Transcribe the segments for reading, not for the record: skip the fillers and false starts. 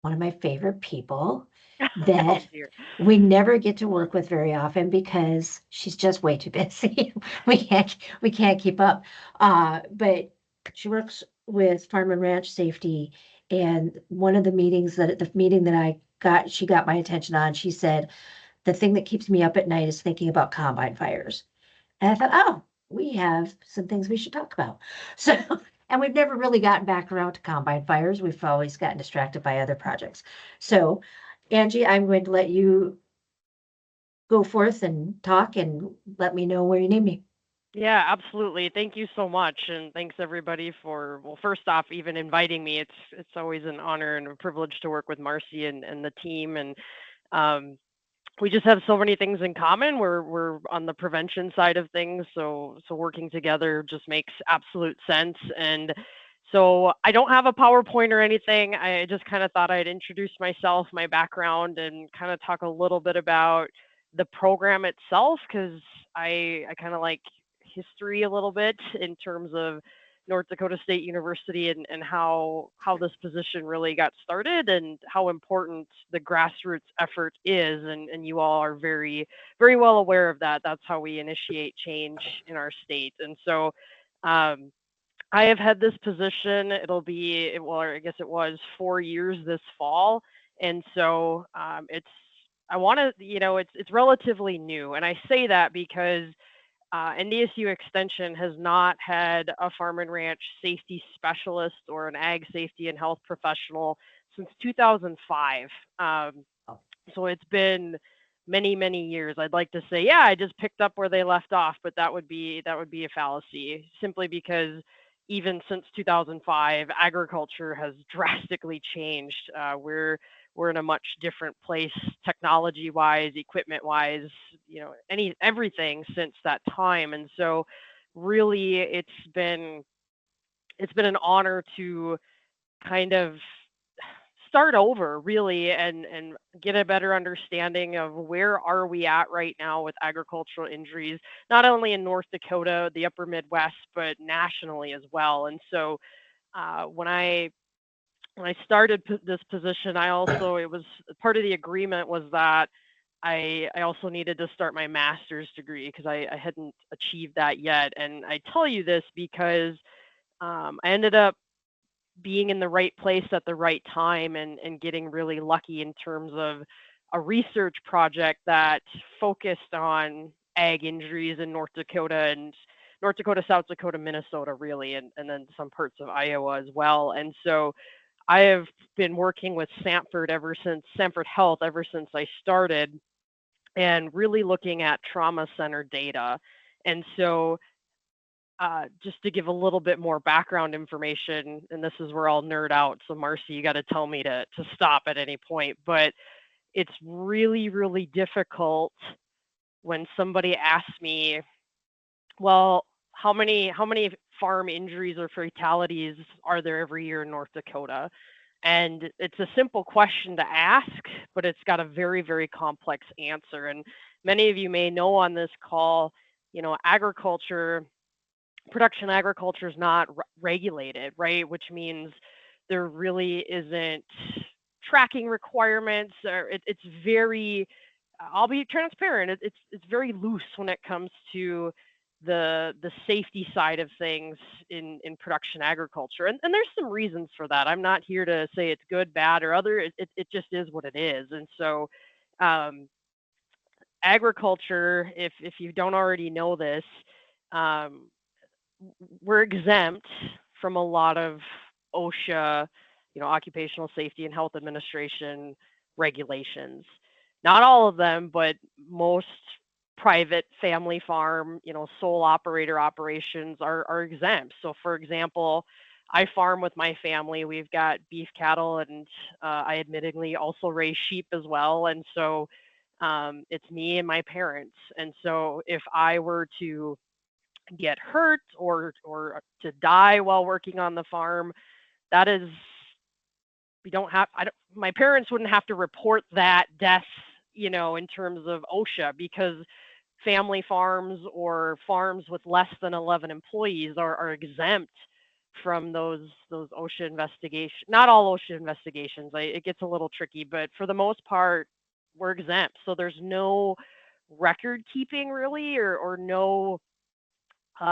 one of my favorite people Oh that dear. we never get to work with very often because she's just way too busy. We can't keep up. But she works with Farm and Ranch Safety, and one of the meeting that I got, she got my attention on. She said, "The thing that keeps me up at night is thinking about combine fires." And I thought, oh, we have some things we should talk about. So, and we've never really gotten back around to combine fires. We've always gotten distracted by other projects. So, Angie, I'm going to let you go forth and talk and let me know where you need me. Yeah, absolutely. Thank you so much, and thanks everybody for, well, first off, even inviting me. It's always an honor and a privilege to work with Marcy and the team, and um, we just have so many things in common. We're on the prevention side of things, so working together just makes absolute sense. And so I don't have a PowerPoint or anything. I just kind of thought I'd introduce myself, my background, and kind of talk a little bit about the program itself because I kind of like history a little bit in terms of North Dakota State University and how this position really got started and how important the grassroots effort is, and you all are very very well aware of that. That's how we initiate change in our state. And so um, I have had this position. It'll be, well, I guess it was 4 years this fall, and so it's, I want to, it's relatively new, and I say that because NDSU Extension has not had a farm and ranch safety specialist or an ag safety and health professional since 2005. So it's been many, many years. I'd like to say, yeah, I just picked up where they left off, but that would be a fallacy. Simply because even since 2005, agriculture has drastically changed. We're in a much different place, technology wise, equipment wise, everything since that time. And so really it's been an honor to kind of start over really and get a better understanding of where are we at right now with agricultural injuries, not only in North Dakota, the upper Midwest, but nationally as well. And so when I started this position, I also, it was part of the agreement was that I also needed to start my master's degree because I hadn't achieved that yet. And I tell you this because I ended up being in the right place at the right time and getting really lucky in terms of a research project that focused on ag injuries in North Dakota and North Dakota, South Dakota, Minnesota, really, and then some parts of Iowa as well. And so I have been working with Sanford Health ever since I started and really looking at trauma center data. And so just to give a little bit more background information, and this is where I'll nerd out. So, Marcy, you got to tell me to stop at any point. But it's really, really difficult when somebody asks me, well, how many farm injuries or fatalities are there every year in North Dakota? And it's a simple question to ask, but it's got a very, very complex answer. And many of you may know on this call, agriculture, production agriculture is not regulated, right? Which means there really isn't tracking requirements, or it's very. I'll be transparent. It's very loose when it comes to the safety side of things in production agriculture, and there's some reasons for that. I'm not here to say it's good, bad, or other. It just is what it is, and so. Um, Agriculture, if you don't already know this, um, we're exempt from a lot of OSHA, Occupational Safety and Health Administration regulations. Not all of them, but most private family farm, sole operator operations are exempt. So, for example, I farm with my family. We've got beef cattle, and I admittedly also raise sheep as well. And so it's me and my parents. And so if I were to get hurt or to die while working on the farm, that is, we don't have I don't, my parents wouldn't have to report that death, in terms of OSHA, because family farms or farms with less than 11 employees are exempt from those OSHA investigations. Not all OSHA investigations. It gets a little tricky, but for the most part, we're exempt. So there's no record keeping really, or no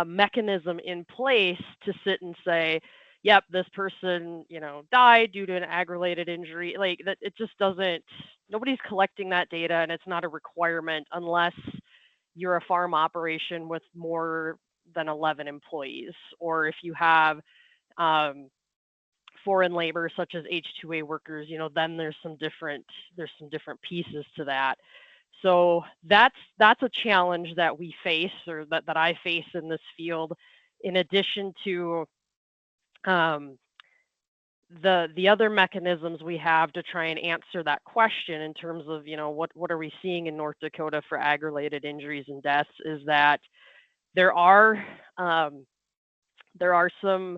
mechanism in place to sit and say, yep, this person, died due to an ag-related injury. Like that, it just doesn't. Nobody's collecting that data, and it's not a requirement unless you're a farm operation with more than 11 employees, or if you have um, foreign labor such as H-2A workers, then there's some different pieces to that. So that's a challenge that we face, or that I face in this field, in addition to um, the other mechanisms we have to try and answer that question in terms of, what are we seeing in North Dakota for ag-related injuries and deaths, is that there are um, there are some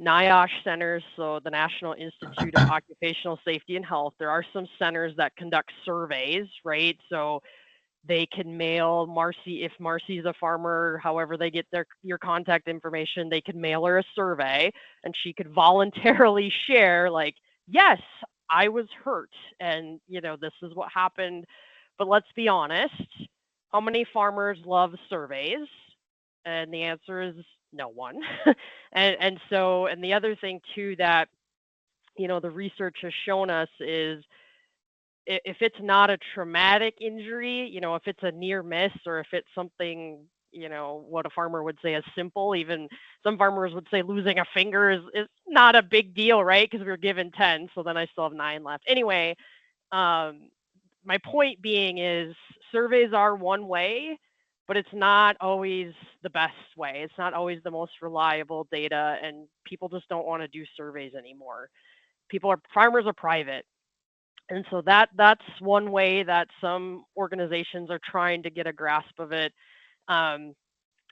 NIOSH centers, so the National Institute of Occupational Safety and Health. There are some centers that conduct surveys, right? So they can mail Marcy, if Marcy's a farmer, however they get your contact information, they could mail her a survey, and she could voluntarily share, like, yes, I was hurt, and this is what happened. But let's be honest, how many farmers love surveys? And the answer is no one. And the other thing too that the research has shown us is, if it's not a traumatic injury, if it's a near miss, or if it's something, what a farmer would say is simple, even some farmers would say losing a finger is not a big deal, right? Because we were given 10, so then I still have 9 left. Anyway, um, my point being is, surveys are one way, but it's not always the best way. It's not always the most reliable data, and people just don't want to do surveys anymore. Farmers are private. And so that's one way that some organizations are trying to get a grasp of it. Um,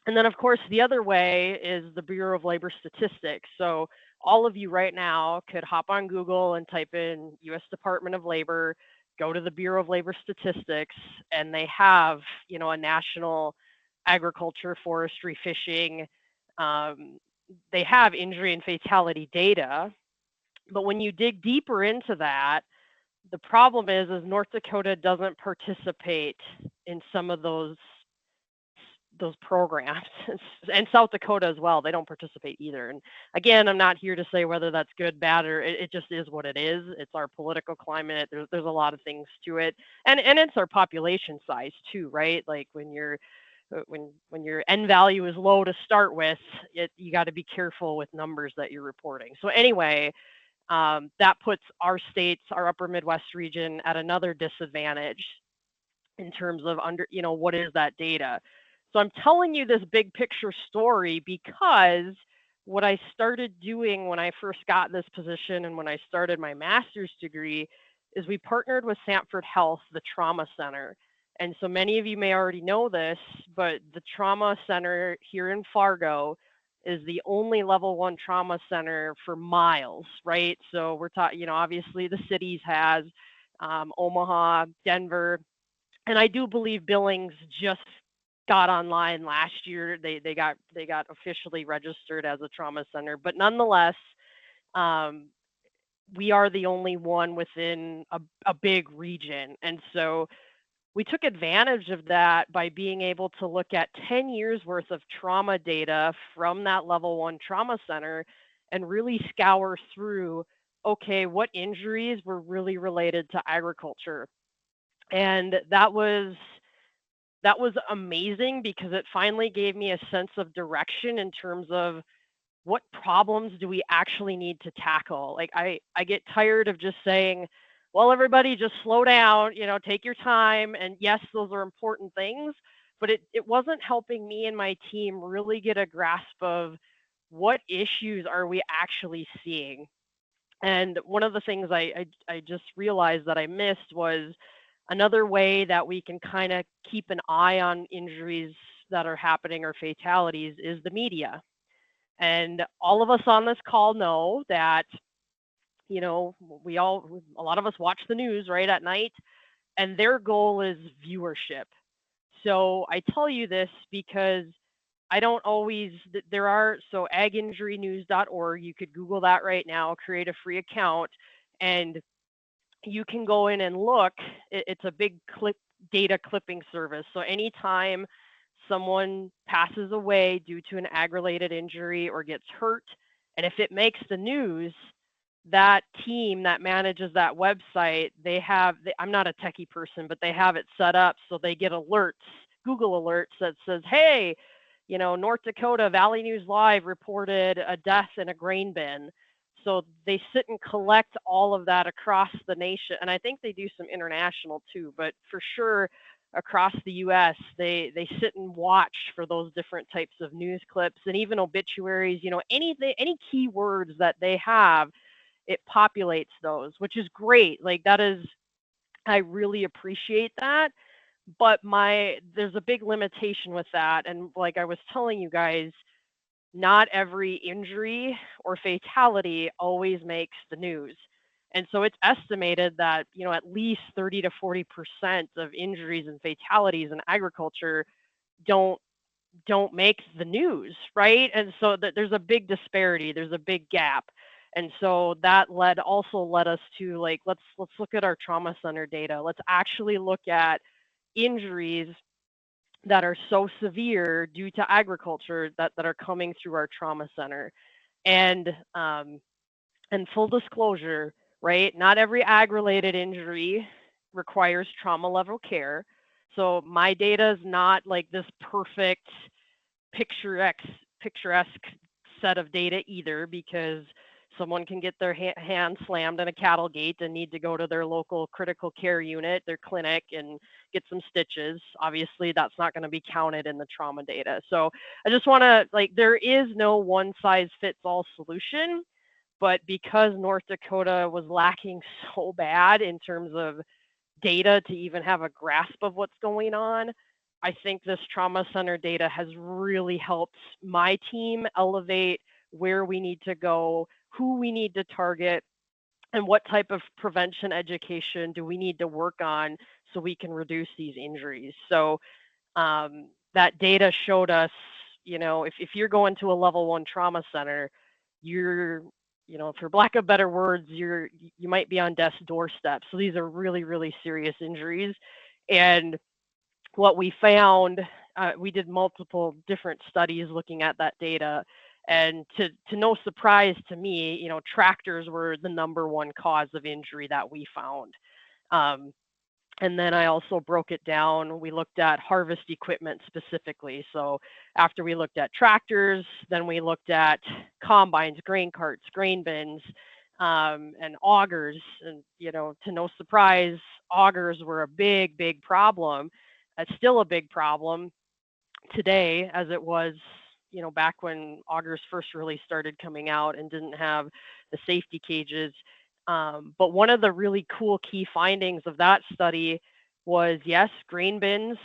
and then, of course, the other way is the Bureau of Labor Statistics. So all of you right now could hop on Google and type in U.S. Department of Labor, go to the Bureau of Labor Statistics, and they have, a national agriculture, forestry, fishing. Um, they have injury and fatality data. But when you dig deeper into that, the problem is North Dakota doesn't participate in some of those programs, and South Dakota as well. They don't participate either. And again, I'm not here to say whether that's good, bad, or it just is what it is. It's our political climate. There's a lot of things to it, and it's our population size too, right? Like when your N value is low to start with, you got to be careful with numbers that you're reporting. So anyway, that puts our states, our upper Midwest region, at another disadvantage in terms of what is that data. So I'm telling you this big picture story because what I started doing when I first got this position and when I started my master's degree is we partnered with Sanford Health, the trauma center. And so many of you may already know this, but the trauma center here in Fargo is the only level 1 trauma center for miles, right? So we're talking, obviously the cities has Omaha, Denver, and I do believe Billings just got online last year. They got officially registered as a trauma center, but nonetheless, um, we are the only one within a big region, and so we took advantage of that by being able to look at 10 years worth of trauma data from that level 1 trauma center and really scour through, okay, what injuries were really related to agriculture. And that was amazing because it finally gave me a sense of direction in terms of what problems do we actually need to tackle. Like I get tired of just saying, well, everybody just slow down, take your time. And yes, those are important things, but it wasn't helping me and my team really get a grasp of what issues are we actually seeing. And one of the things I just realized that I missed was another way that we can kind of keep an eye on injuries that are happening or fatalities is the media. And all of us on this call know that, a lot of us watch the news right at night, and their goal is viewership. So I tell you this because I don't always, there are, so aginjurynews.org, you could Google that right now, create a free account, and you can go in and look. It's a big data clipping service. So anytime someone passes away due to an ag-related injury or gets hurt, and if it makes the news, that team that manages that website, I'm not a techie person, but they have it set up so they get alerts, Google alerts that says, hey, North Dakota Valley News Live reported a death in a grain bin. So they sit and collect all of that across the nation. And I think they do some international too, but for sure across the US, they sit and watch for those different types of news clips and even obituaries, anything, any keywords that they have, it populates those, which is great. Like that is, I really appreciate that. But there's a big limitation with that. And like I was telling you guys, not every injury or fatality always makes the news. And so it's estimated that, at least 30 to 40% of injuries and fatalities in agriculture don't don't make the news, right? And so that there's a big disparity, there's a big gap. And so that led us to, like, let's look at our trauma center data. Let's actually look at injuries that are so severe due to agriculture that are coming through our trauma center. And and full disclosure, right? Not every ag related injury requires trauma level care. So my data is not like this perfect picturesque set of data either, because someone can get their hand slammed in a cattle gate and need to go to their local critical care unit, their clinic, and get some stitches. Obviously, that's not going to be counted in the trauma data. So I just want to, like, there is no one size fits all solution, but because North Dakota was lacking so bad in terms of data to even have a grasp of what's going on, I think this trauma center data has really helped my team elevate where we need to go, who we need to target, and what type of prevention education do we need to work on so we can reduce these injuries. So that data showed us, if you're going to a level 1 trauma center, you're, for lack of better words, you might be on death's doorstep. So these are really, really serious injuries. And what we found, we did multiple different studies looking at that data. And to no surprise to me, tractors were the number one cause of injury that we found. Um, and then I also broke it down. We looked at harvest equipment specifically. So after we looked at tractors, then we looked at combines, grain carts, grain bins, and augers. And, to no surprise, augers were a big, big problem. It's still a big problem today, as it was, back when augers first really started coming out and didn't have the safety cages. But one of the really cool key findings of that study was, yes, grain bins,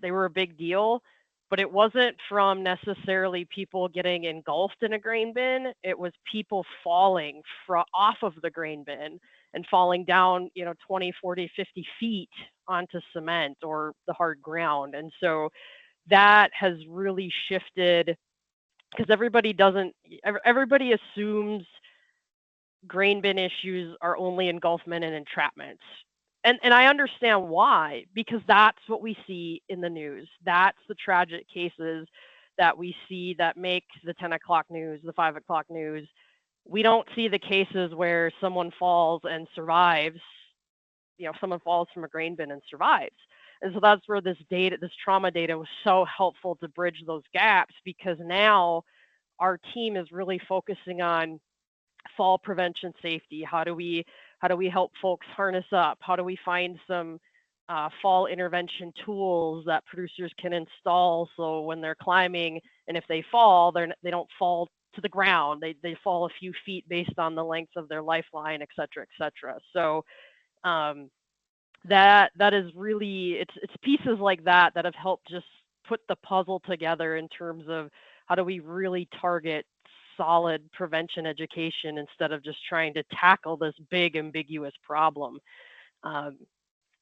they were a big deal, but it wasn't from necessarily people getting engulfed in a grain bin. It was people falling off of the grain bin and falling down, 20, 40, 50 feet onto cement or the hard ground. And so that has really shifted, because everybody assumes grain bin issues are only engulfment and entrapments. And I understand why, because that's what we see in the news. That's the tragic cases that we see that make the 10 o'clock news, the 5 o'clock news. We don't see the cases where someone falls and survives, someone falls from a grain bin and survives. And so that's where this trauma data was so helpful to bridge those gaps, because now our team is really focusing on fall prevention safety. How do we help folks harness up? How do we find some fall intervention tools that producers can install, so when they're climbing and if they fall, they don't fall to the ground. They fall a few feet based on the length of their lifeline, et cetera, et cetera. So um, that is really, it's pieces like that have helped just put the puzzle together in terms of how do we really target solid prevention education instead of just trying to tackle this big ambiguous problem. um,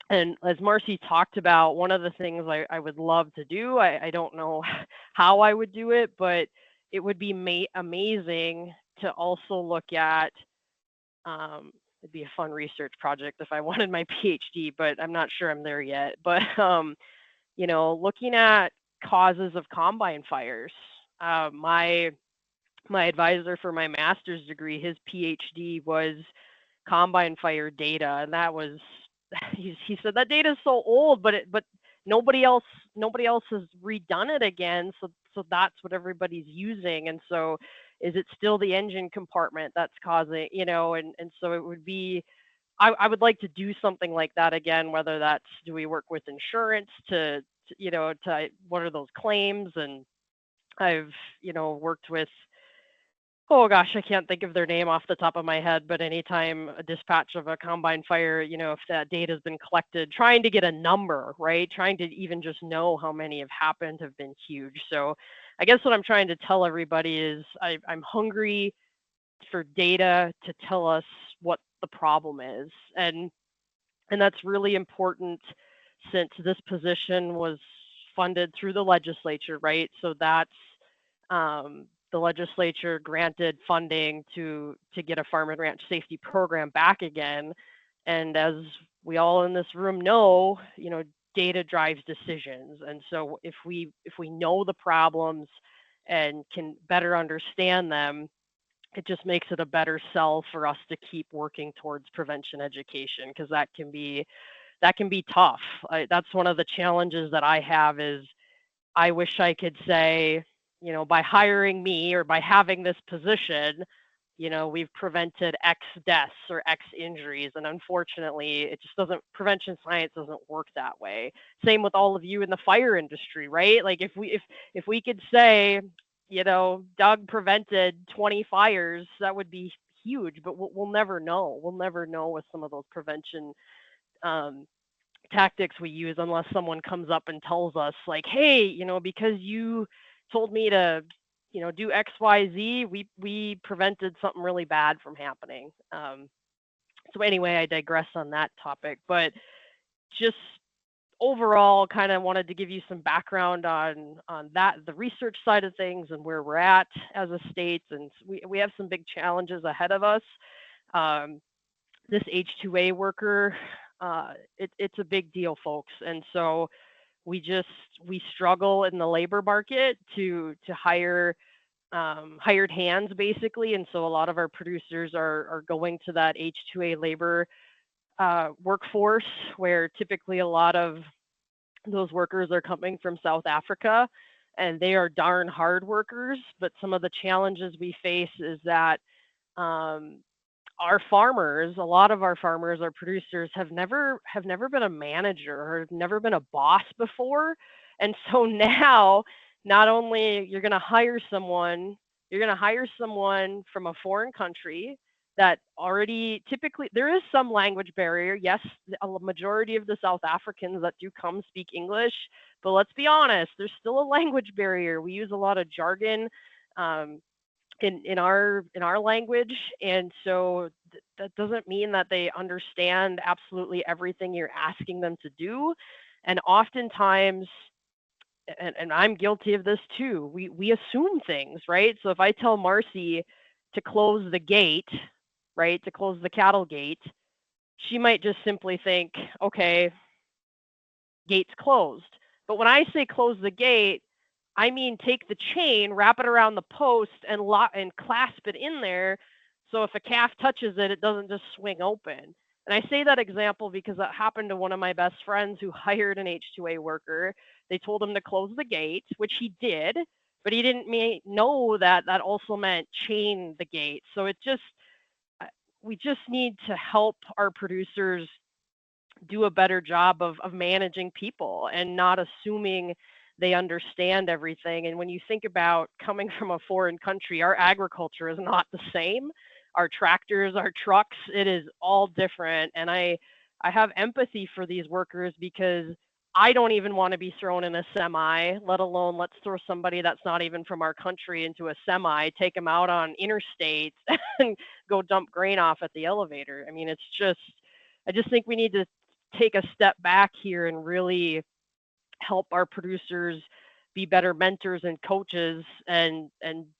And as Marcy talked about, one of the things I would love to do, I don't know how I would do it, but it would be amazing to also look at. It'd be a fun research project if I wanted my PhD, but I'm not sure I'm there yet. But looking at causes of combine fires. My advisor for my master's degree, his PhD was combine fire data, and that was he said that data is so old, but nobody else has redone it again, so that's what everybody's using. And so is it still the engine compartment that's causing, and so it would be, I would like to do something like that again, whether that's, do we work with insurance to what are those claims. And I've worked with, oh gosh, I can't think of their name off the top of my head, but anytime a dispatch of a combine fire, if that data has been collected, trying to get a number, right? Trying to even just know how many have happened have been huge. So I guess what I'm trying to tell everybody is I'm hungry for data to tell us what the problem is. And that's really important since this position was funded through the legislature, right? So that's the legislature granted funding to get a farm and ranch safety program back again. And as we all in this room know, data drives decisions. And so if we know the problems and can better understand them, it just makes it a better sell for us to keep working towards prevention education, because that can be tough. That's one of the challenges that I have is I wish I could say, by hiring me or by having this position, we've prevented X deaths or X injuries. And unfortunately, it just doesn't, prevention science doesn't work that way. Same with all of you in the fire industry, right? Like if we could say, Doug prevented 20 fires, that would be huge, but we'll never know. We'll never know with some of those prevention um, tactics we use unless someone comes up and tells us, like, hey, because you told me to do XYZ, we prevented something really bad from happening. So anyway, I digress on that topic, but just overall kind of wanted to give you some background on that, the research side of things, and where we're at as a state. And we have some big challenges ahead of us. um, this H2A worker, it's a big deal, folks. And so we struggle in the labor market to hire hired hands, basically. And so a lot of our producers are going to that H2A labor workforce, where typically a lot of those workers are coming from South Africa, and they are darn hard workers. But some of the challenges we face is that um, our farmers, a lot of our farmers, our producers have never been a manager or have never been a boss before. And so now, not only you're going to hire someone from a foreign country that already, typically there is some language barrier. Yes, a majority of the South Africans that do come speak English, but let's be honest, there's still a language barrier. We use a lot of jargon. Um, in our language. And so that doesn't mean that they understand absolutely everything you're asking them to do. And oftentimes, and I'm guilty of this too, we assume things, right? So if I tell Marcy to close the gate, right, to close the cattle gate, she might just simply think, okay, gate's closed. But when I say close the gate, I mean take the chain, wrap it around the post, and lock and clasp it in there, so if a calf touches it, it doesn't just swing open. And I say that example because that happened to one of my best friends who hired an H2A worker. They told him to close the gate, which he did, but he didn't know that that also meant chain the gate. So uh, we just need to help our producers do a better job of managing people and not assuming they understand everything. And when you think about coming from a foreign country, our agriculture is not the same. Our tractors, our trucks, it is all different. And I have empathy for these workers, because I don't even want to be thrown in a semi, let alone let's throw somebody that's not even from our country into a semi, take them out on interstates and go dump grain off at the elevator. I mean, I just think we need to take a step back here and really help our producers be better mentors and coaches and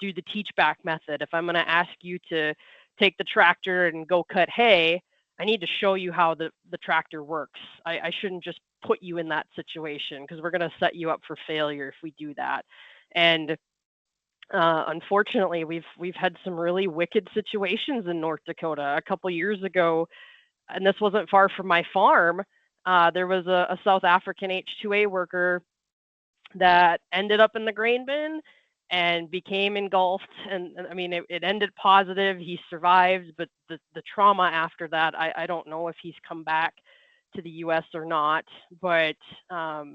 do the teach back method. If I'm going to ask you to take the tractor and go cut hay, I need to show you how the tractor works. I shouldn't just put you in that situation because we're going to set you up for failure if we do that. And unfortunately, we've had some really wicked situations in North Dakota. A couple years ago, and this wasn't far from my farm, there was a South African H2A worker that ended up in the grain bin and became engulfed. And I mean, it ended positive. He survived, but the trauma after that, I don't know if he's come back to the US or not. But that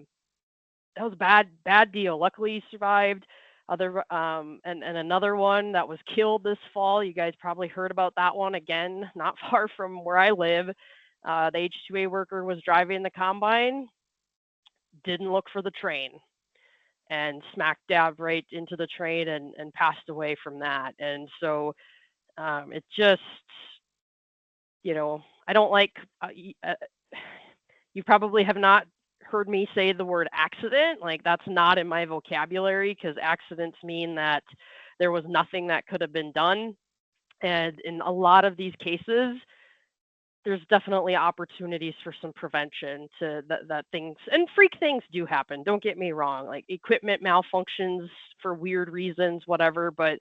was a bad deal. Luckily, he survived. And another one that was killed this fall. You guys probably heard about that one again, not far from where I live. The H2A worker was driving the combine, didn't look for the train, and smack dab right into the train and passed away from that. And so it just, I don't like, you probably have not heard me say the word accident. Like, that's not in my vocabulary because accidents mean that there was nothing that could have been done. And in a lot of these cases, there's definitely opportunities for some prevention to that things, and freak things do happen. Don't get me wrong, like equipment malfunctions for weird reasons, whatever, but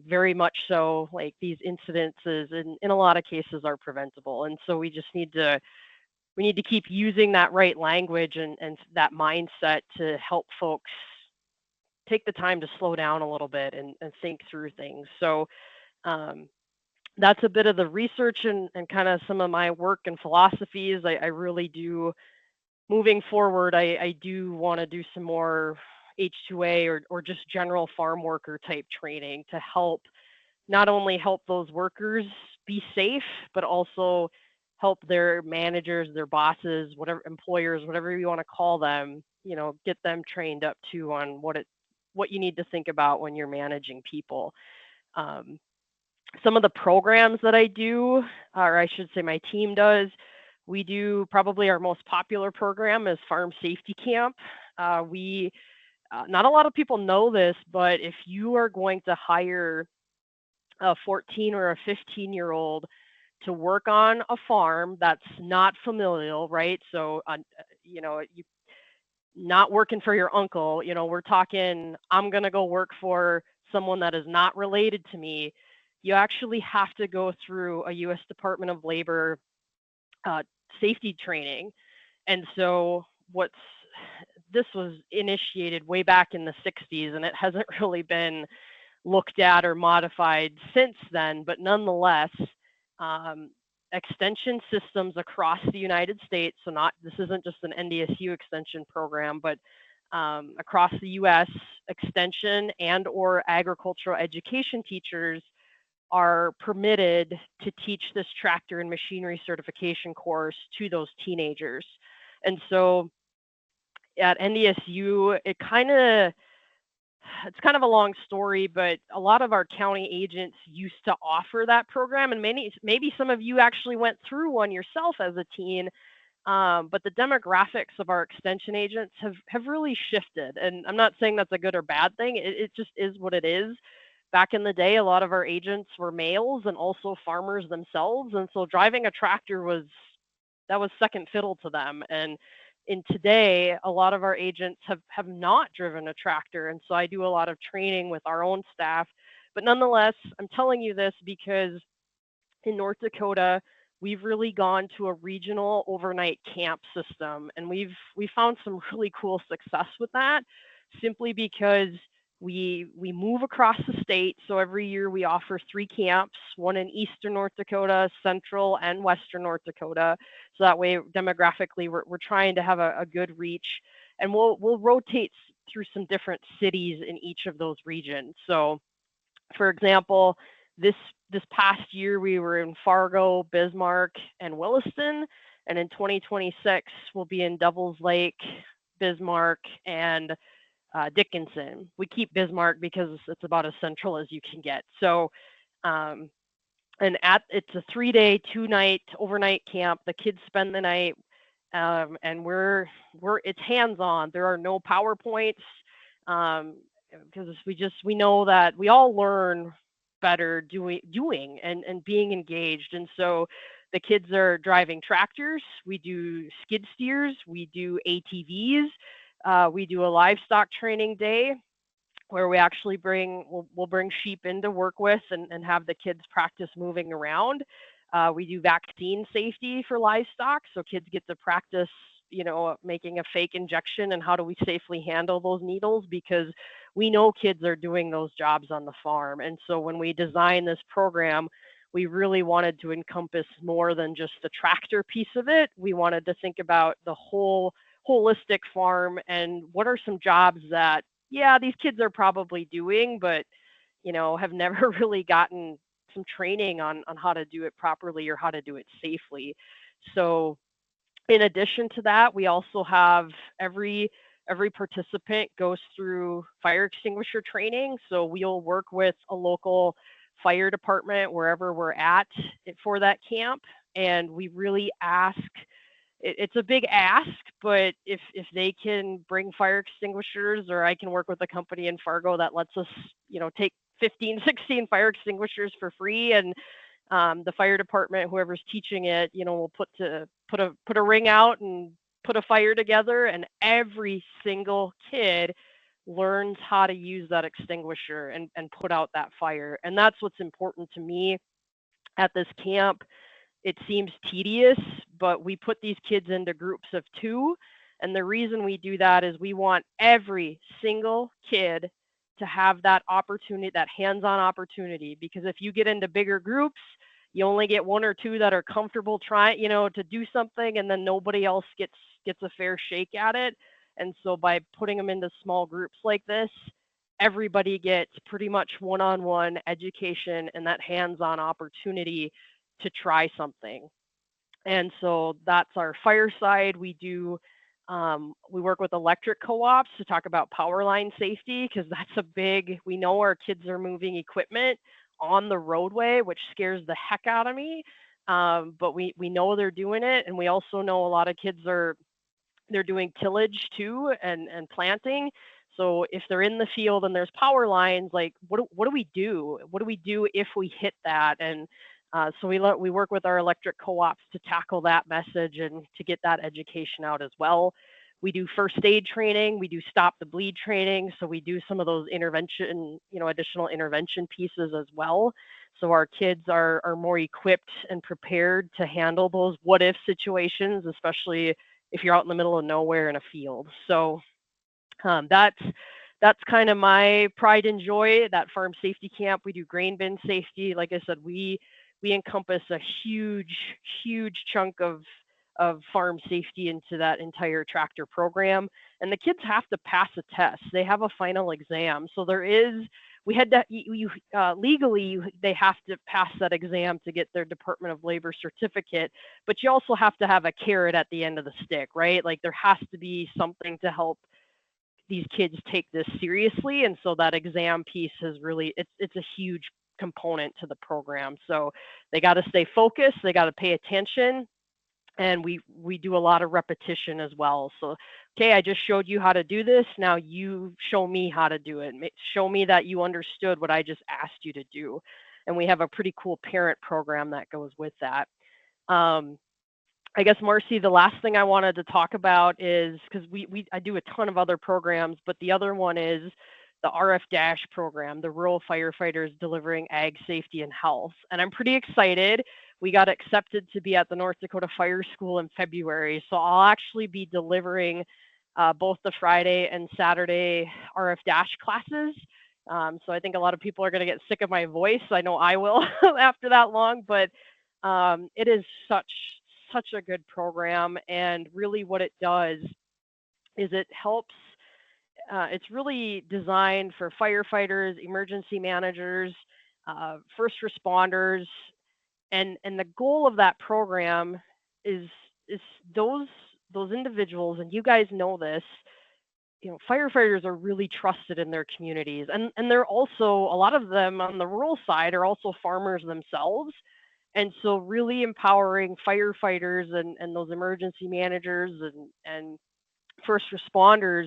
very much so, like these incidences in a lot of cases are preventable. And so we need to keep using that right language and that mindset to help folks take the time to slow down a little bit and think through things. So um, that's a bit of the research and kind of some of my work and philosophies. I really do, moving forward, I do want to do some more H2A or just general farm worker type training to help not only help those workers be safe, but also help their managers, their bosses, whatever employers, whatever you want to call them, get them trained up too on what you need to think about when you're managing people. Um, some of the programs that I do, or I should say my team does, we do probably our most popular program is Farm Safety Camp. We Not a lot of people know this, but if you are going to hire a 14 or a 15-year-old to work on a farm that's not familial, right? So, you not working for your uncle, we're talking, I'm going to go work for someone that is not related to me. You actually have to go through a US Department of Labor uh, safety training. And so, this was initiated way back in the 60s, and it hasn't really been looked at or modified since then, but nonetheless, um, extension systems across the United States, so this isn't just an NDSU extension program, but across the US, extension and or agricultural education teachers are permitted to teach this tractor and machinery certification course to those teenagers. And so at NDSU, it's kind of a long story, but a lot of our county agents used to offer that program, and maybe some of you actually went through one yourself as a teen. But the demographics of our extension agents have really shifted, and I'm not saying that's a good or bad thing. It just is what it is. Back in the day, a lot of our agents were males and also farmers themselves, and so driving a tractor was second fiddle to them. And in today, a lot of our agents have not driven a tractor. And so I do a lot of training with our own staff. But nonetheless, I'm telling you this because in North Dakota, we've really gone to a regional overnight camp system, and we found some really cool success with that simply because we move across the state. So every year we offer 3 camps, one in eastern North Dakota, central and western North Dakota. So that way demographically we're trying to have a good reach, and we'll rotate through some different cities in each of those regions. So for example, this past year we were in Fargo, Bismarck, and Williston, and in 2026 we'll be in Devils Lake, Bismarck, and Dickinson. We keep Bismarck because it's about as central as you can get. So um, And it's a 3-day, 2-night overnight camp. The kids spend the night, and we're it's hands on. There are no PowerPoints, um, because we know that we all learn better doing and being engaged. And so the kids are driving tractors. We do skid steers. We do ATVs. We do a livestock training day where we actually we'll bring sheep in to work with and have the kids practice moving around. We do vaccine safety for livestock, so kids get to practice, making a fake injection and how do we safely handle those needles, because we know kids are doing those jobs on the farm. And so when we designed this program, we really wanted to encompass more than just the tractor piece of it. We wanted to think about the whole holistic farm and what are some jobs that, yeah, these kids are probably doing, but have never really gotten some training on how to do it properly or how to do it safely. So in addition to that, we also have every participant goes through fire extinguisher training. So we'll work with a local fire department wherever we're at for that camp, and we really ask, it's a big ask, but if they can bring fire extinguishers, or I can work with a company in Fargo that lets us, take 15, 16 fire extinguishers for free, and the fire department, whoever's teaching it, will put a ring out and put a fire together, and every single kid learns how to use that extinguisher and put out that fire. And that's what's important to me at this camp. It seems tedious, but we put these kids into groups of two. And the reason we do that is we want every single kid to have that opportunity, that hands on opportunity. Because if you get into bigger groups, you only get one or two that are comfortable trying, to do something, and then nobody else gets a fair shake at it. And so by putting them into small groups like this, everybody gets pretty much one-on-one education and that hands-on opportunity to try something. And so that's our fireside. We work with electric co-ops to talk about power line safety, because that's we know our kids are moving equipment on the roadway, which scares the heck out of me. But we know they're doing it. And we also know a lot of kids they're doing tillage too, and planting. So if they're in the field and there's power lines, like what do we do? What do we do if we hit that? And so we work with our electric co-ops to tackle that message and to get that education out as well. We do first aid training. We do stop the bleed training. So we do some of those additional intervention pieces as well. So our kids are more equipped and prepared to handle those what if situations, especially if you're out in the middle of nowhere in a field. So that's kind of my pride and joy, that farm safety camp. We do grain bin safety. Like I said, we encompass a huge chunk of farm safety into that entire tractor program. And the kids have to pass a test. They have a final exam. So we had to, legally, they have to pass that exam to get their Department of Labor certificate, but you also have to have a carrot at the end of the stick, right? Like there has to be something to help these kids take this seriously. And so that exam piece it's a huge component to the program. So they got to stay focused, they got to pay attention, and we do a lot of repetition as well. So, okay, I just showed you how to do this. Now you show me how to do it. Show me that you understood what I just asked you to do. And we have a pretty cool parent program that goes with that. I guess, Marcy, the last thing I wanted to talk about is, because I do a ton of other programs, but the other one is the RF Dash program, the Rural Firefighters Delivering Ag Safety and Health. And I'm pretty excited. We got accepted to be at the North Dakota Fire School in February. So I'll actually be delivering both the Friday and Saturday RF Dash classes. So I think a lot of people are going to get sick of my voice. I know I will after that long, but it is such a good program. And really what it does is it helps, it's really designed for firefighters, emergency managers, first responders. And the goal of that program is those individuals, and you guys know this, firefighters are really trusted in their communities, and they're also, a lot of them on the rural side are also farmers themselves. And so really empowering firefighters and those emergency managers and first responders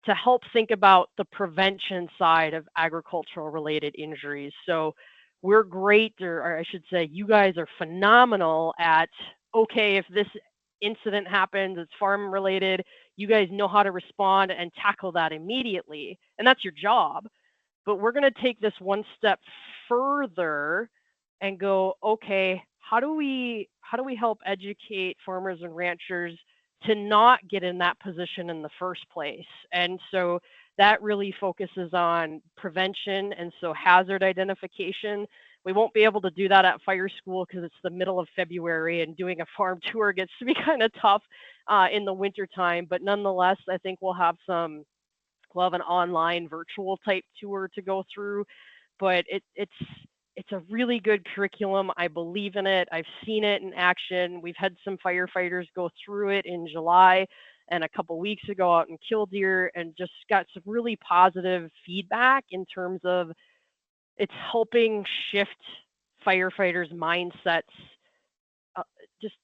to help think about the prevention side of agricultural related injuries. So we're great, or I should say, you guys are phenomenal at, okay, if this incident happens, it's farm related, you guys know how to respond and tackle that immediately. And that's your job. But we're going to take this one step further and go, okay, how do we help educate farmers and ranchers to not get in that position in the first place? And so that really focuses on prevention, and so hazard identification. We won't be able to do that at fire school because it's the middle of February and doing a farm tour gets to be kind of tough in the wintertime. But nonetheless, I think we'll have an online virtual type tour to go through. But it's a really good curriculum. I believe in it. I've seen it in action. We've had some firefighters go through it in July and a couple weeks ago out in Killdeer, and just got some really positive feedback in terms of it's helping shift firefighters' mindsets, uh, just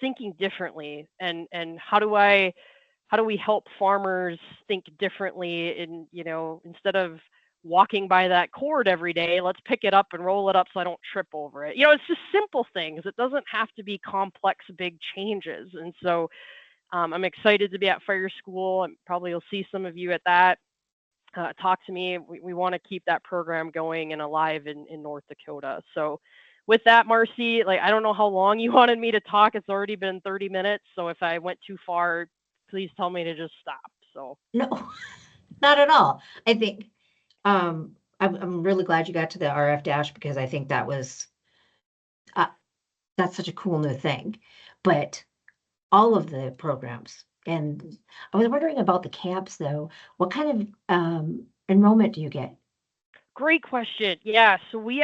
thinking differently. And how do we help farmers think differently, in, instead of walking by that cord every day, let's pick it up and roll it up so I don't trip over it. It's just simple things. It doesn't have to be complex big changes. And so I'm excited to be at fire school, and probably you'll see some of you at that. Talk to me. We want to keep that program going and alive in North Dakota. So with that, Marcy, like, I don't know how long you wanted me to talk. It's already been 30 minutes. So if I went too far, please tell me to just stop. So No, not at all. I think I'm really glad you got to the RF dash because I think uh, that's such a cool new thing. But all of the programs, and I was wondering about the camps though. What kind of enrollment do you get? great question. Yeah, so we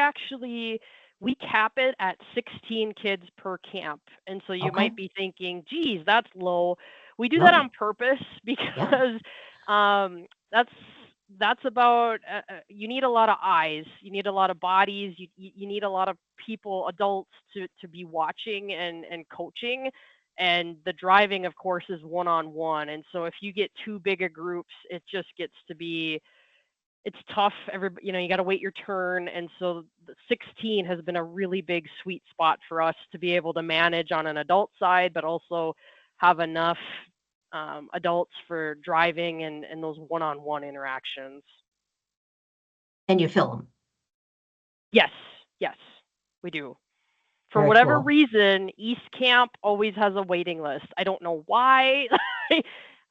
cap it at 16 kids per camp. And so you Okay. might be thinking, geez, that's low. We do that No. on purpose Yeah. because um, that's about you need a lot of eyes, you need a lot of bodies, you need a lot of people, adults, to be watching and coaching. And the driving, of course, is one on one. And so if you get too big a groups, it just gets to be, it's tough. You got to wait your turn. And so the 16 has been a really big sweet spot for us to be able to manage on an adult side, but also have enough adults for driving and those one-on-one interactions. And you fill them. Yes, yes, we do. For Very whatever cool. reason, East Camp always has a waiting list. I don't know why.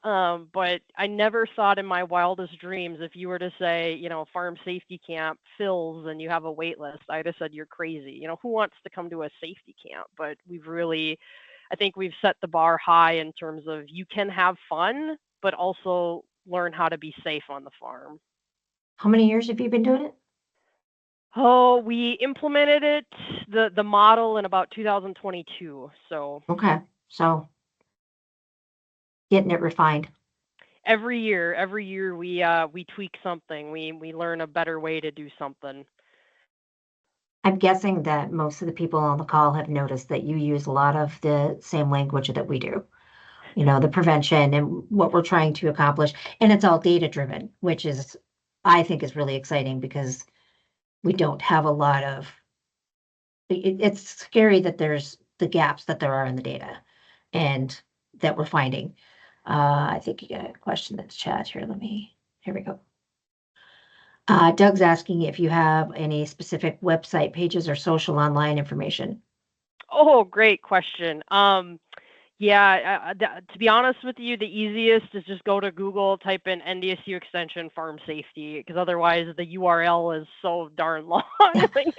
But I never thought in my wildest dreams, if you were to say, farm safety camp fills and you have a wait list, I'd have said you're crazy. Who wants to come to a safety camp? But I think we've set the bar high in terms of you can have fun, but also learn how to be safe on the farm. How many years have you been doing it? Oh, we implemented it, the model, in about 2022. So Okay. So getting it refined. every year we tweak something. We learn a better way to do something. I'm guessing that most of the people on the call have noticed that you use a lot of the same language that we do. The prevention and what we're trying to accomplish. And it's all data driven, which is, I think, is really exciting because we don't have a lot of, it's scary that there's the gaps that there are in the data and that we're finding. I think you got a question in the chat here. Here we go. Doug's asking if you have any specific website pages or social online information. Oh, great question. Yeah, to be honest with you, the easiest is just go to Google, type in NDSU extension farm safety, because otherwise the URL is so darn long. Like,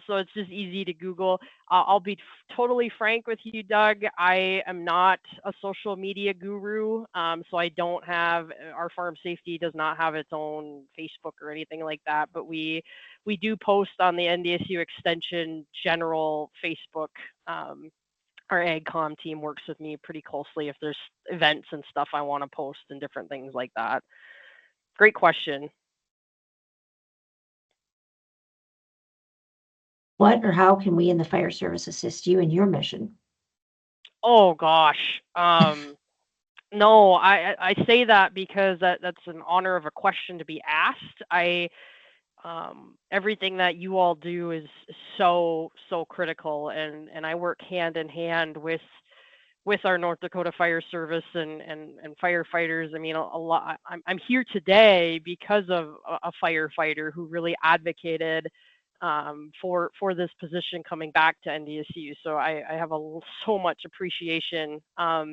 so it's just easy to Google. I'll be totally frank with you, Doug. I am not a social media guru, so I don't have, our farm safety does not have its own Facebook or anything like that, but we do post on the NDSU extension general Facebook. our AgCom team works with me pretty closely if there's events and stuff I want to post and different things like that. Great question. What or how can we in the fire service assist you in your mission? Oh gosh. No, I say that because that's an honor of a question to be asked. I everything that you all do is so critical, and I work hand in hand with our North Dakota Fire Service and firefighters. I mean, a lot. I'm here today because of a firefighter who really advocated for this position coming back to NDSU. So I have so much appreciation. Uh,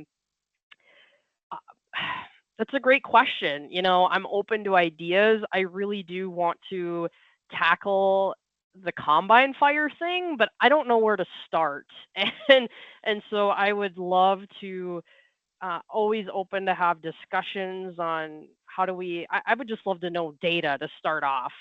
That's a great question. I'm open to ideas. I really do want to tackle the combine fire thing, but I don't know where to start. And so I would love to always open to have discussions on how do we. I would just love to know data to start off.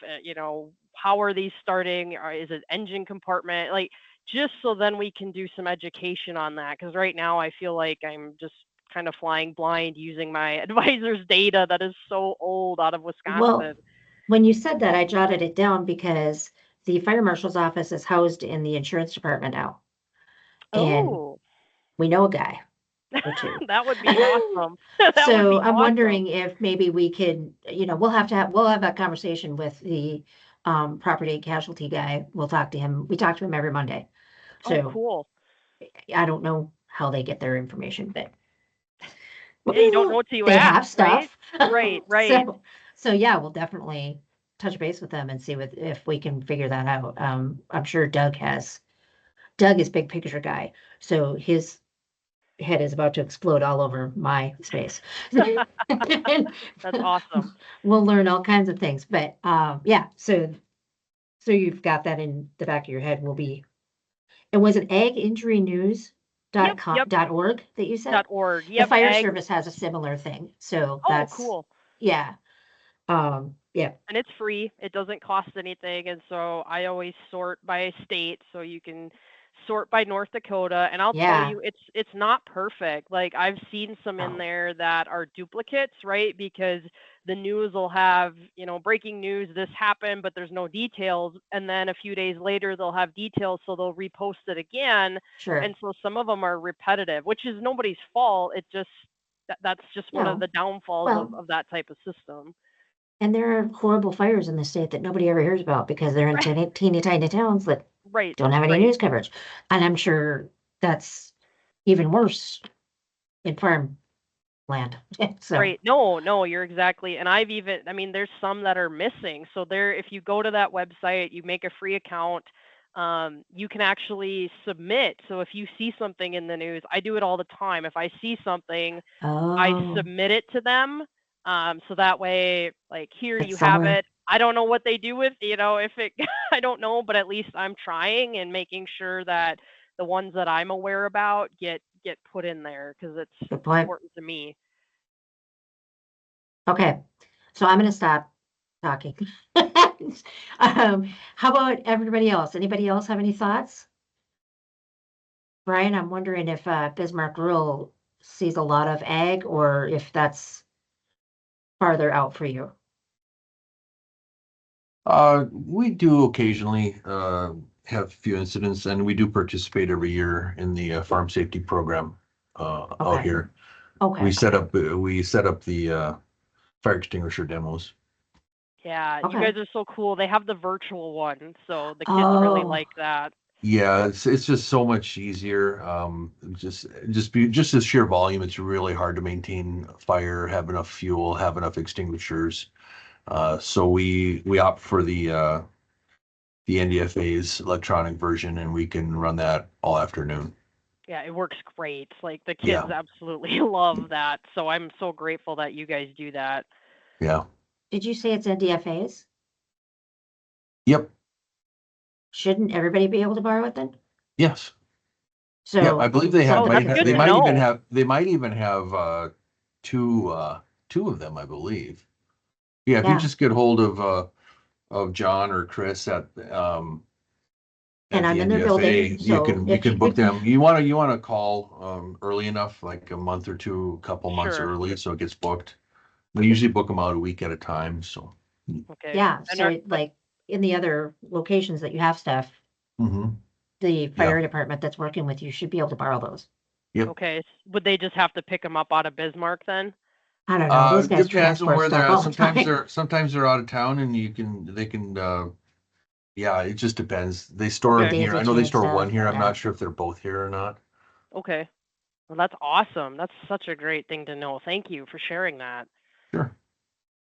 How are these starting? Or is it engine compartment? Like just so then we can do some education on that. Because right now I feel like I'm just kind of flying blind using my advisor's data that is so old out of Well, Wisconsin. when you said that, I jotted it down because the fire marshal's office is housed in the insurance department now. And Oh, we know a guy or two. that would be awesome. That would So be I'm awesome. wondering if maybe we could, we'll have that conversation with the property casualty guy. We'll talk to him. We talk to him every Monday. Oh, So cool. I don't know how they get their information, but Yeah, you don't know what to they ask, have right? stuff. Right, right. So yeah, we'll definitely touch base with them and see if we can figure that out. I'm sure Doug is big picture guy, so his head is about to explode all over my space. That's awesome. We'll learn all kinds of things, but yeah, so you've got that in the back of your head. It was an Yep, yep. aginjurynews.org that you said? .org. The Yep, fire ag. service has a similar thing. So Oh, that's, cool. yeah. Yeah. And it's free. It doesn't cost anything. And so I always sort by state, so you can sort by North Dakota. And I'll tell Yeah. you, it's not perfect. Like I've seen some in Oh, there that are duplicates, right? Because the news will have, breaking news, this happened, but there's no details. And then a few days later, they'll have details, so they'll repost it again. sure. And so some of them are repetitive, which is nobody's fault. It just that's just one of No. the downfalls Well, of that type of system. and there are horrible fires in the state that nobody ever hears about because they're in teeny tiny towns that Right, don't have any right. news coverage. And I'm sure that's even worse in farmland. So, Right. No, no, you're exactly. And I mean, there's some that are missing. So there, if you go to that website, you make a free account, you can actually submit. So if you see something in the news, I do it all the time. If I see something, I oh, submit it to them. So that way, like, here it's you have somewhere. it. I don't know what they do with, if it, I don't know, but at least I'm trying and making sure that the ones that I'm aware about get put in there because it's Good point. important to me. Okay. So I'm going to stop talking. How about everybody else? Anybody else have any thoughts? Brian, I'm wondering if Bismarck Rural sees a lot of ag or if that's farther out for you. We do occasionally have a few incidents, and we do participate every year in the farm safety program out Okay. here. Okay. We set up the fire extinguisher demos. Yeah, you Okay. guys are so cool. They have the virtual one, so the kids really Oh, like that. Yeah, it's just so much easier. Just the sheer volume. It's really hard to maintain fire, have enough fuel, have enough extinguishers. So we opt for the NDFA's electronic version, and we can run that all afternoon. Yeah, it works great. Like the kids Yeah, absolutely love that. So I'm so grateful that you guys do that. yeah, did you say it's NDFA's? yep, Shouldn't everybody be able to borrow it then? yes, yeah. I So, believe they have Oh, might that's have good they to good. might even know. have they might even have two of them, I believe. Yeah, if you Yeah. just get hold of John or Chris at And at I'm the in their NDFA. building, You so can book them. You wanna call early enough, like a month or two, a couple months Sure. early, so it gets booked. We usually book them out a week at a time. So. Okay. yeah, And are, so like in the other locations that you have stuff, Mhm. the Yeah. fire department that's working with you should be able to borrow those. Yep. okay. Would they just have to pick them up out of Bismarck then? I don't know, those guys Depends on transport where they're stuff at. all the time. Sometimes they're out of town, and they can. Yeah, it just depends. They store The them Okay. here. daisy I know they chain store one stuff, here. I'm yeah. not sure if they're both here or not. Okay. Well, that's awesome. That's such a great thing to know. Thank you for sharing that. Sure.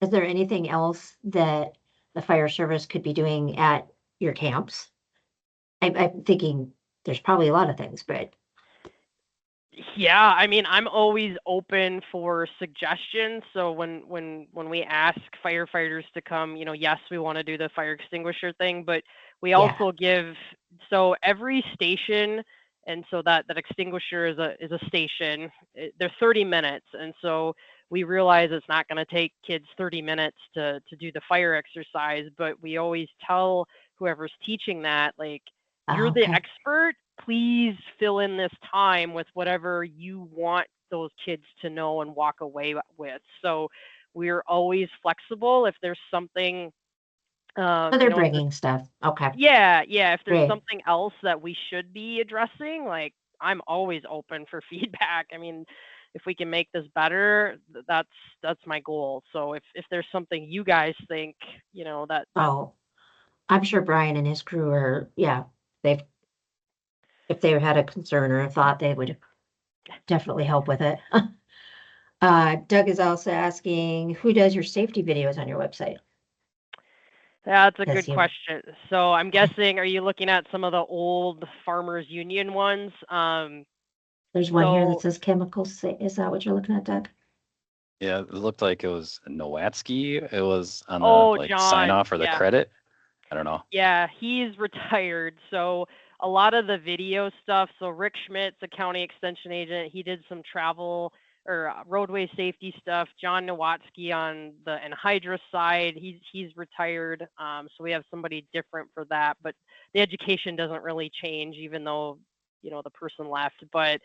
Is there anything else that the fire service could be doing at your camps? I'm thinking there's probably a lot of things, but Yeah, I mean, I'm always open for suggestions. So when we ask firefighters to come, yes, we want to do the fire extinguisher thing, but we yeah, also give so every station, and so that extinguisher is a station. They're 30 minutes, and so we realize it's not going to take kids 30 minutes to do the fire exercise, but we always tell whoever's teaching that, like, you're the okay. expert. Please fill in this time with whatever you want those kids to know and walk away with. So we're always flexible. If there's something, So they're if there's, bringing stuff. Okay, yeah, if there's great. something else that we should be addressing, like, I'm always open for feedback. I mean, if we can make this better, that's my goal. So if there's something you guys think, that Oh, I'm sure Brian and his crew are, yeah, they've, if they had a concern or a thought, they would definitely help with it. Doug is also asking, who does your safety videos on your website? That's a Because good question. So I'm guessing, are you looking at some of the old Farmers Union ones? there's one here that So says is that what you're looking at, Doug? Yeah, it looked like it was Nowatzki. It was on the oh, like sign John, off or the yeah, credit. I don't know. yeah, he's retired. So a lot of the video stuff. So Rick Schmidt's a county extension agent. He did some travel or roadway safety stuff. John Nowatzki on the anhydrous side. He's retired. So we have somebody different for that. But the education doesn't really change, even though the person left. But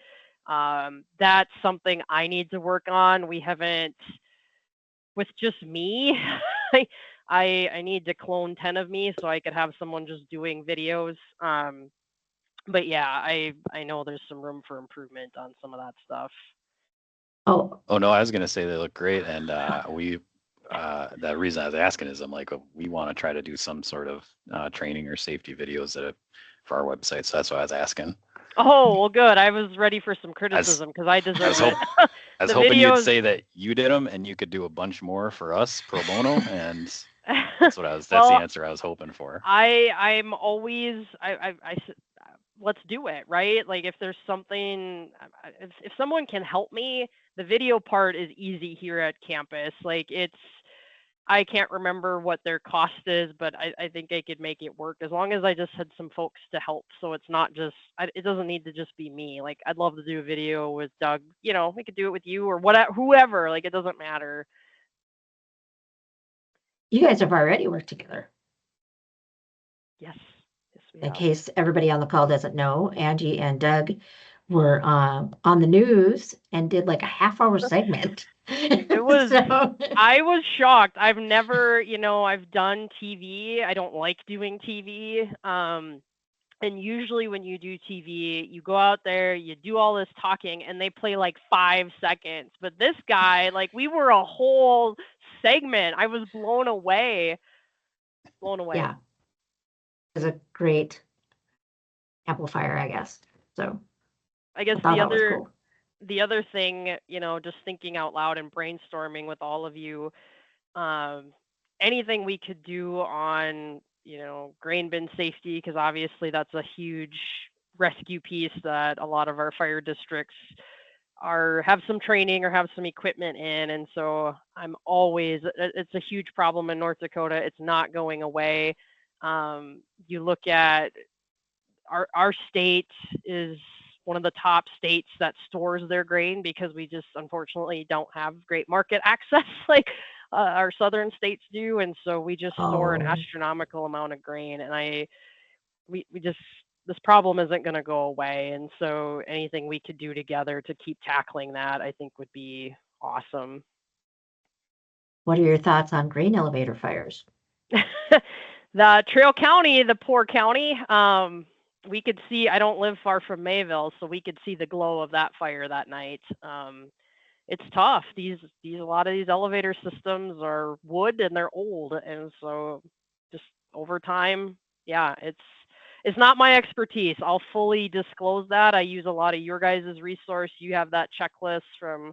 that's something I need to work on. We haven't with just me. I need to clone 10 of me so I could have someone just doing videos. But yeah, I know there's some room for improvement on some of that stuff. Oh, Oh no, I was gonna say they look great, and we the reason I was asking is I'm like we want to try to do some sort of training or safety videos for our website, so that's why I was asking. Oh, well, good. I was ready for some I was, criticism because I I deserve was, it. I was The hoping you'd videos. say that you did them and you could do a bunch more for us pro bono, and that's the Well, answer I was hoping for. I'm always let's do it, right? Like if there's something, if someone can help me, the video part is easy here at campus. Like I can't remember what their cost is, but I think I could make it work as long as I just had some folks to help. So it's not just, it doesn't need to just be me. Like I'd love to do a video with Doug. We could do it with you or whatever, whoever. Like it doesn't matter. you guys have already worked together. Yes, yes, we In have. case everybody on the call doesn't know, Angie and Doug were on the news and did like a half-hour segment. It was. So, I was shocked. I've never, I've done TV. I don't like doing TV. And usually when you do TV, you go out there, you do all this talking, and they play like 5 seconds. But this guy, like, we were a whole segment. I was blown away. Blown away. yeah, it was a great amplifier, I guess. So I guess I thought that was cool. the other thing, just thinking out loud and brainstorming with all of you, anything we could do on, grain bin safety, because obviously that's a huge rescue piece that a lot of our fire districts have some training or have some equipment in. And so it's a huge problem in North Dakota. It's not going away. You look at our state is one of the top states that stores their grain because we just unfortunately don't have great market access like our southern states do, and so we just store an Oh, astronomical amount of grain. And we just this problem isn't going to go away. And so anything we could do together to keep tackling that, I think would be awesome. What are your thoughts on grain elevator fires? The Trail County, the poor county, we could see, I don't live far from Mayville, so we could see the glow of that fire that night. It's tough. A lot of these elevator systems are wood and they're old. And so just over time, yeah, it's not my expertise. I'll fully disclose that. I use a lot of your guys' resource. You have that checklist from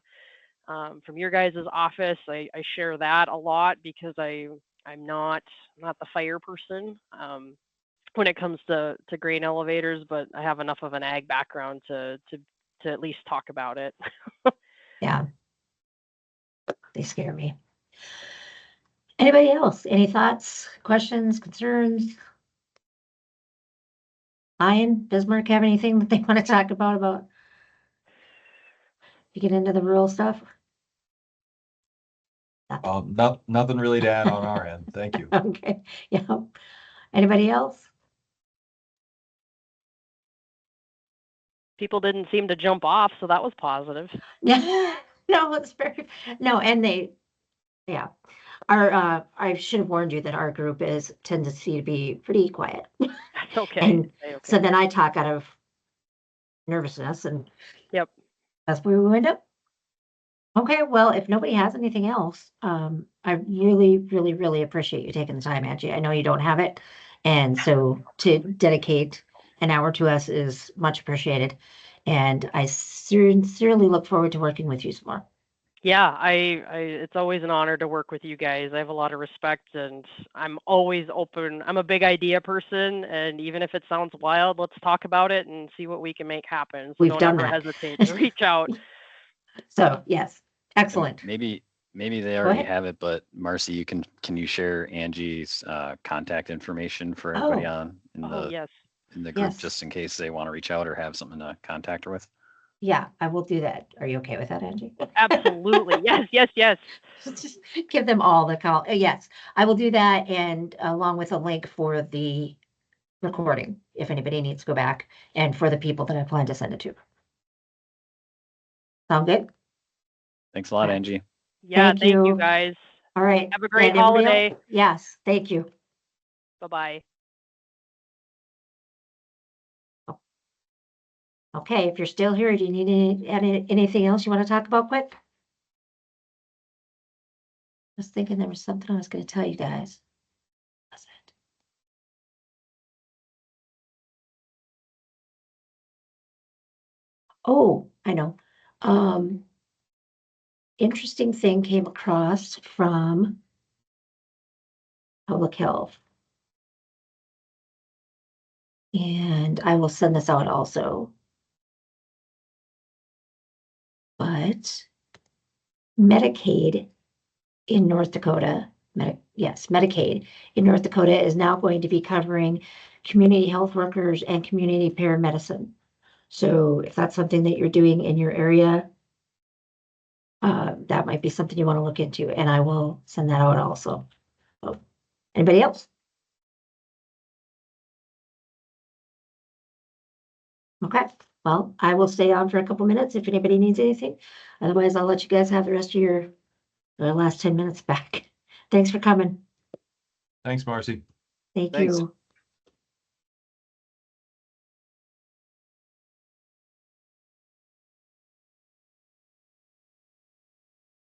your guys' office. I share that a lot because I'm not the fire person when it comes to grain elevators, but I have enough of an ag background to at least talk about it. Yeah. They scare me. Anybody else? Any thoughts, questions, concerns? Ian, Bismarck have anything that they want to talk about? You get into the rural stuff? Nothing really to add on our end. Thank you. Okay, yeah. Anybody else? People didn't seem to jump off, so that was positive. Yeah, no, it's very, no, and yeah. I should have warned you that our group is tendency to be pretty quiet. That's okay. And okay. so then I talk out of nervousness and Yep. that's where we wind up. Okay, well, if nobody has anything else, I really, really, really appreciate you taking the time, Angie. I know you don't have it. And so to dedicate an hour to us is much appreciated. And I sincerely look forward to working with you some more. Yeah, it's always an honor to work with you guys. I have a lot of respect and I'm always open. I'm a big idea person, and even if it sounds wild, let's talk about it and see what we can make happen. So We've don't done ever that. hesitate to reach out. So yes, excellent. Maybe they Go already ahead. have it, but Marcy, can you share Angie's contact information for everybody Oh, yes. in the group, Yes. just in case they want to reach out or have something to contact her with? Yeah, I will do that. Are you okay with that, Angie? Absolutely. Yes, yes, yes. Just give them all the call. Yes, I will do that, and along with a link for the recording, if anybody needs to go back, and for the people that I plan to send it to. Sound good? Thanks a lot, Okay. Angie. Yeah, Thank thank you you. guys. All right. Have a great And everybody holiday. else? Yes, thank you. Bye-bye. Okay, if you're still here, do you need anything else you want to talk about quick? I was thinking there was something I was going to tell you guys. Was it? Oh, I know. Interesting thing came across from public health. And I will send this out also. But Medicaid in North Dakota, Medicaid in North Dakota is now going to be covering community health workers and community paramedicine. So if that's something that you're doing in your area, that might be something you want to look into, and I will send that out also. So, anybody else? Okay, well, I will stay on for a couple minutes if anybody needs anything. Otherwise, I'll let you guys have the rest of your last 10 minutes back. Thanks for coming. Thanks, Marcy. Thank Thanks. you.